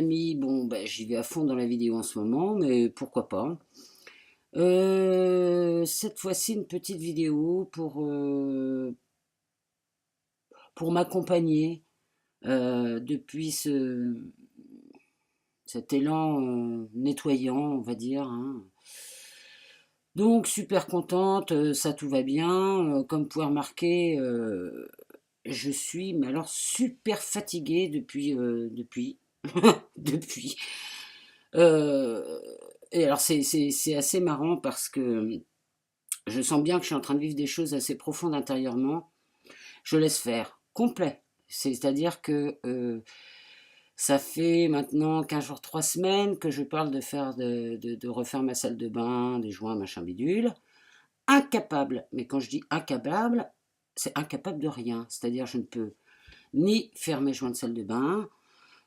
amis, bon, ben, j'y vais à fond dans la vidéo en ce moment, mais pourquoi pas. Cette fois-ci, une petite vidéo pour m'accompagner depuis cet élan nettoyant, on va dire, hein. Donc, super contente, ça tout va bien. Comme vous pouvez remarquer, je suis, mais alors, super fatiguée depuis. Euh, et alors, c'est assez marrant parce que je sens bien que je suis en train de vivre des choses assez profondes intérieurement. Je laisse faire, complet. C'est-à-dire que ça fait maintenant 15 jours, 3 semaines que je parle de refaire ma salle de bain, des joints, machin bidule. Incapable, mais quand je dis incapable, c'est incapable de rien. C'est-à-dire je ne peux ni faire mes joints de salle de bain,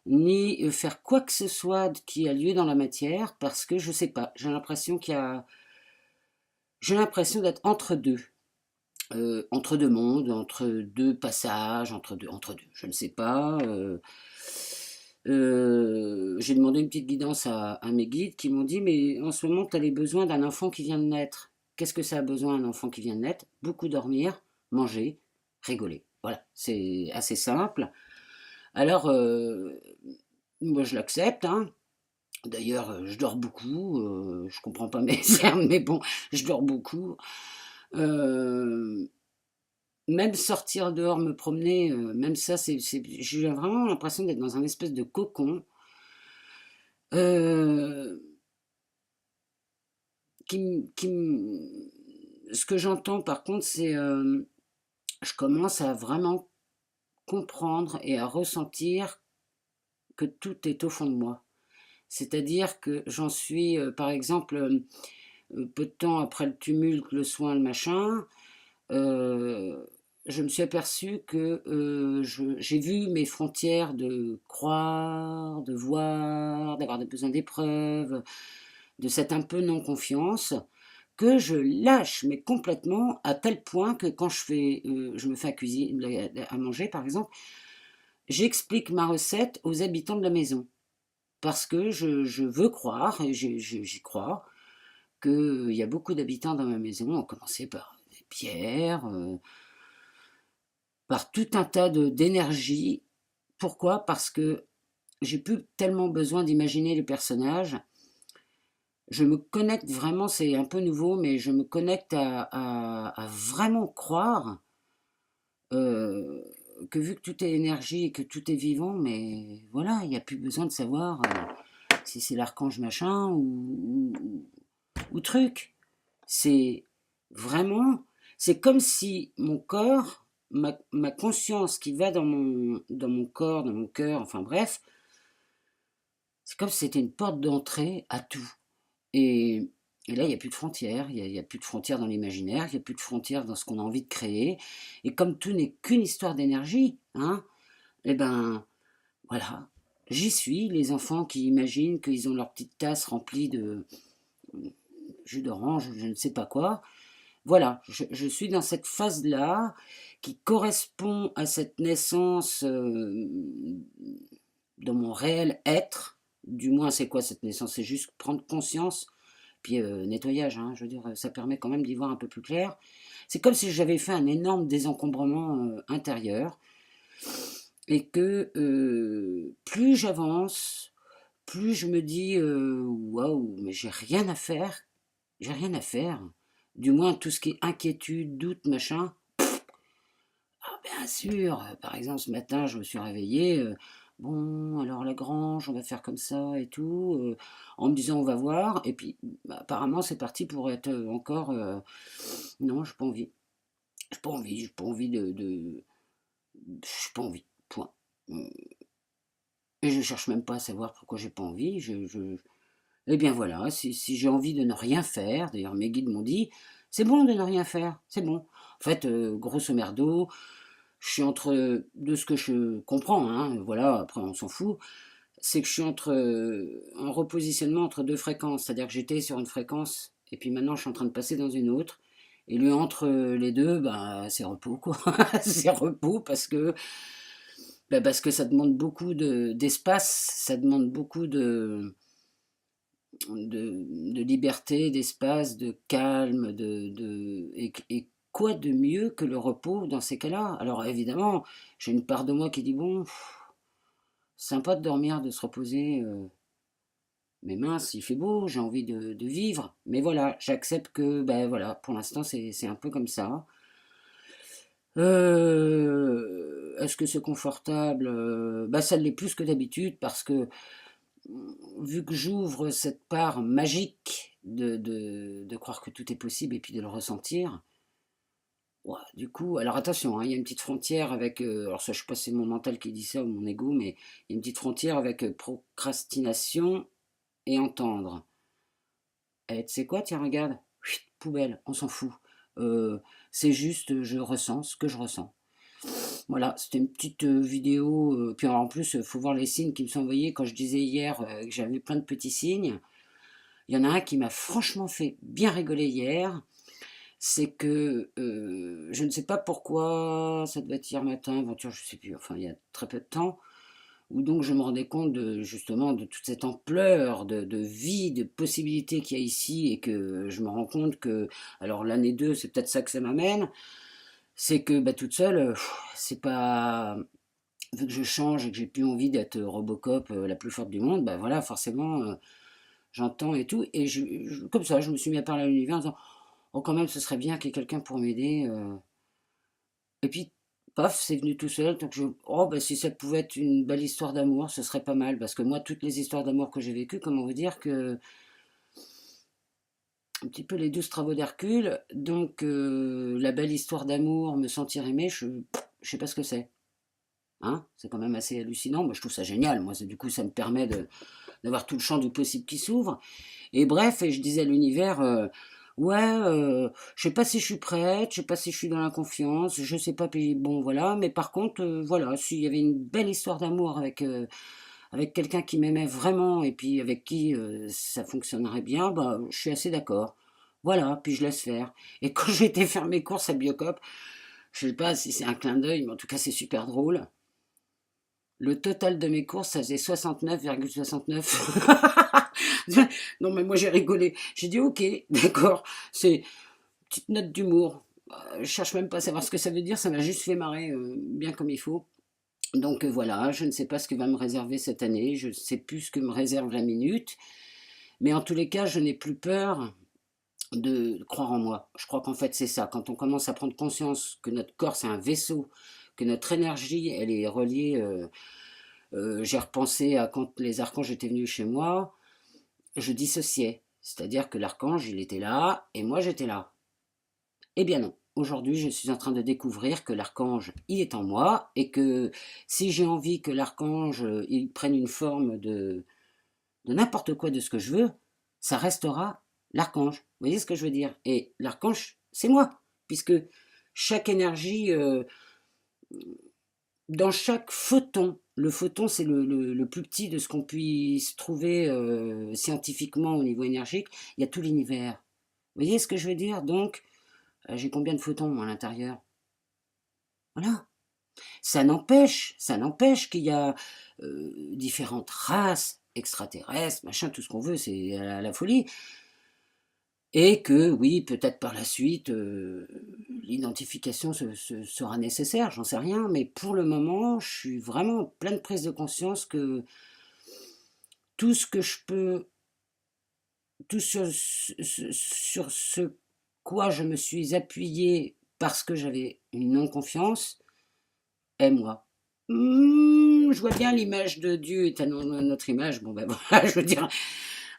ni faire quoi que ce soit qui a lieu dans la matière, parce que je ne sais pas. J'ai l'impression d'être entre deux mondes, entre deux passages, entre deux, je ne sais pas. J'ai demandé une petite guidance à mes guides qui m'ont dit, mais en ce moment, tu as les besoins d'un enfant qui vient de naître. Qu'est-ce que ça a besoin un enfant qui vient de naître? Beaucoup dormir, manger, rigoler. Voilà, c'est assez simple. Alors, moi je l'accepte, hein. D'ailleurs, je dors beaucoup, je comprends pas mes termes, mais bon, je dors beaucoup. Euh, Même sortir dehors, me promener, même ça, j'ai vraiment l'impression d'être dans un espèce de cocon. euh, Ce que j'entends par contre, c'est je commence à vraiment comprendre et à ressentir que tout est au fond de moi. C'est-à-dire que j'en suis, par exemple, peu de temps après le tumulte, le soin, le machin, euh, je me suis aperçu que j'ai vu mes frontières de croire, de voir, d'avoir des besoins d'épreuve, de cette un peu non-confiance, que je lâche, mais complètement, à tel point que quand je me fais à manger, par exemple, j'explique ma recette aux habitants de la maison. Parce que je veux croire, et j'y crois, qu'il y a beaucoup d'habitants dans ma maison, à commencer par Pierre, par tout un tas d'énergie. Pourquoi? Parce que j'ai plus tellement besoin d'imaginer les personnages. Je me connecte vraiment, c'est un peu nouveau, mais je me connecte à vraiment croire euh, que vu que tout est énergie et que tout est vivant, mais voilà, il n'y a plus besoin de savoir si c'est l'archange machin ou truc. C'est vraiment, c'est comme si mon corps, ma conscience qui va dans mon corps, dans mon cœur, enfin bref, c'est comme si c'était une porte d'entrée à tout. Et, et là, il n'y a plus de frontières, il y a plus de frontières dans l'imaginaire, il n'y a plus de frontières dans ce qu'on a envie de créer. Et comme tout n'est qu'une histoire d'énergie, hein, eh ben voilà, j'y suis, les enfants qui imaginent qu'ils ont leur petite tasse remplie de jus d'orange, je ne sais pas quoi. Voilà, je suis dans cette phase-là qui correspond à cette naissance dans mon réel être. Du moins, c'est quoi cette naissance? C'est juste prendre conscience, puis nettoyage, hein, je veux dire, ça permet quand même d'y voir un peu plus clair. C'est comme si j'avais fait un énorme désencombrement intérieur et que plus j'avance, plus je me dis waouh, mais j'ai rien à faire. Du moins, tout ce qui est inquiétude, doute, machin. Ah, bien sûr, par exemple, ce matin, je me suis réveillée. Bon, alors la grange, on va faire comme ça et tout, en me disant on va voir. Et puis, bah, apparemment, c'est parti pour être encore. Non, j'ai pas envie. J'ai pas envie. J'ai pas envie j'ai pas envie. Point. Et je cherche même pas à savoir pourquoi j'ai pas envie. Eh bien voilà, si j'ai envie de ne rien faire, d'ailleurs mes guides m'ont dit, c'est bon de ne rien faire, c'est bon. En fait, grosso merdo, je suis entre, de ce que je comprends, hein, voilà, après on s'en fout, c'est que je suis en repositionnement entre deux fréquences, c'est-à-dire que j'étais sur une fréquence, et puis maintenant je suis en train de passer dans une autre, et le entre les deux, bah, c'est repos, quoi. C'est repos parce que Ben, parce que ça demande beaucoup d'espace, ça demande beaucoup de liberté, d'espace, de calme, et quoi de mieux que le repos dans ces cas-là? Alors évidemment, j'ai une part de moi qui dit, bon, sympa de dormir, de se reposer, mais mince, il fait beau, j'ai envie de vivre. Mais voilà, j'accepte que, ben voilà, pour l'instant, c'est un peu comme ça. Est-ce que c'est confortable? Bah, ça l'est plus que d'habitude parce que vu que j'ouvre cette part magique de croire que tout est possible et puis de le ressentir, ouah, du coup, alors attention, hein, il y a une petite frontière avec, alors ça je sais pas si c'est mon mental qui dit ça ou mon ego, mais il y a une petite frontière avec procrastination et entendre. Eh, tu sais quoi, tiens, regarde, chut, poubelle, on s'en fout. Euh, c'est juste, je ressens ce que je ressens. Voilà, c'était une petite vidéo. Puis en plus, il faut voir les signes qui me sont envoyés quand je disais hier que j'avais plein de petits signes. Il y en a un qui m'a franchement fait bien rigoler hier. C'est que je ne sais pas pourquoi, ça devait être hier matin, aventure, je ne sais plus, enfin il y a très peu de temps, où donc je me rendais compte de, justement de toute cette ampleur de vie, de possibilités qu'il y a ici, et que je me rends compte que, alors l'année 2 c'est peut-être ça que ça m'amène, c'est que bah, toute seule, c'est pas. Vu que je change et que j'ai plus envie d'être Robocop la plus forte du monde, bah voilà, forcément, j'entends et tout. Et comme ça, je me suis mis à parler à l'univers en disant, oh, quand même, ce serait bien qu'il y ait quelqu'un pour m'aider. Et puis, paf, c'est venu tout seul. Donc, oh, bah, si ça pouvait être une belle histoire d'amour, ce serait pas mal. Parce que moi, toutes les histoires d'amour que j'ai vécues, comment vous dire que. Un petit peu les 12 travaux d'Hercule. Donc, la belle histoire d'amour, me sentir aimé, je sais pas ce que c'est. Hein, c'est quand même assez hallucinant. Moi, je trouve ça génial. Moi, du coup, ça me permet d'avoir tout le champ du possible qui s'ouvre. Et bref, et je disais à l'univers, ouais, je sais pas si je suis prête, je sais pas si je suis dans la confiance, je sais pas, puis bon, voilà. Mais par contre, voilà, s'il y avait une belle histoire d'amour avec quelqu'un qui m'aimait vraiment et puis avec qui ça fonctionnerait bien, bah, je suis assez d'accord. Voilà, puis je laisse faire. Et quand j'ai été faire mes courses à Biocop, je sais pas si c'est un clin d'œil, mais en tout cas, c'est super drôle. Le total de mes courses, ça faisait 69,69. Non, mais moi j'ai rigolé. J'ai dit ok, d'accord, c'est une petite note d'humour. Je cherche même pas à savoir ce que ça veut dire, ça m'a juste fait marrer bien comme il faut. Donc voilà, je ne sais pas ce que va me réserver cette année, je ne sais plus ce que me réserve la minute, mais en tous les cas, je n'ai plus peur de croire en moi. Je crois qu'en fait c'est ça, quand on commence à prendre conscience que notre corps c'est un vaisseau, que notre énergie elle est reliée. J'ai repensé à quand les archanges étaient venus chez moi, je dissociais. C'est-à-dire que l'archange, il était là et moi j'étais là. Eh bien non. Aujourd'hui, je suis en train de découvrir que l'archange, il est en moi et que si j'ai envie que l'archange, il prenne une forme de n'importe quoi de ce que je veux, ça restera l'archange. Vous voyez ce que je veux dire? Et l'archange, c'est moi, puisque chaque énergie, dans chaque photon, le photon c'est le plus petit de ce qu'on puisse trouver scientifiquement au niveau énergique, il y a tout l'univers. Vous voyez ce que je veux dire? Donc, j'ai combien de photons moi, à l'intérieur? Voilà. Ça n'empêche qu'il y a différentes races extraterrestres, machin, tout ce qu'on veut, c'est la folie. Et que oui, peut-être par la suite, l'identification sera nécessaire, j'en sais rien, mais pour le moment, je suis vraiment en pleine prise de conscience que tout ce que je peux, tout sur ce quoi je me suis appuyé parce que j'avais une non-confiance, est moi. Je vois bien l'image de Dieu est à notre image. Bon ben voilà, je veux dire,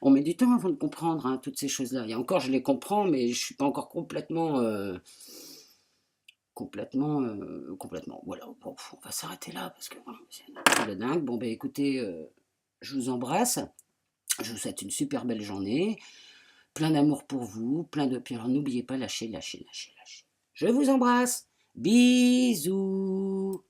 on met du temps avant de comprendre hein, toutes ces choses-là. Et encore, je les comprends, mais je suis pas encore complètement. Voilà, bon, on va s'arrêter là parce que voilà, c'est un truc de dingue. Bon ben écoutez, je vous embrasse. Je vous souhaite une super belle journée. Plein d'amour pour vous, plein de. Puis alors n'oubliez pas, lâchez. Je vous embrasse. Bisous.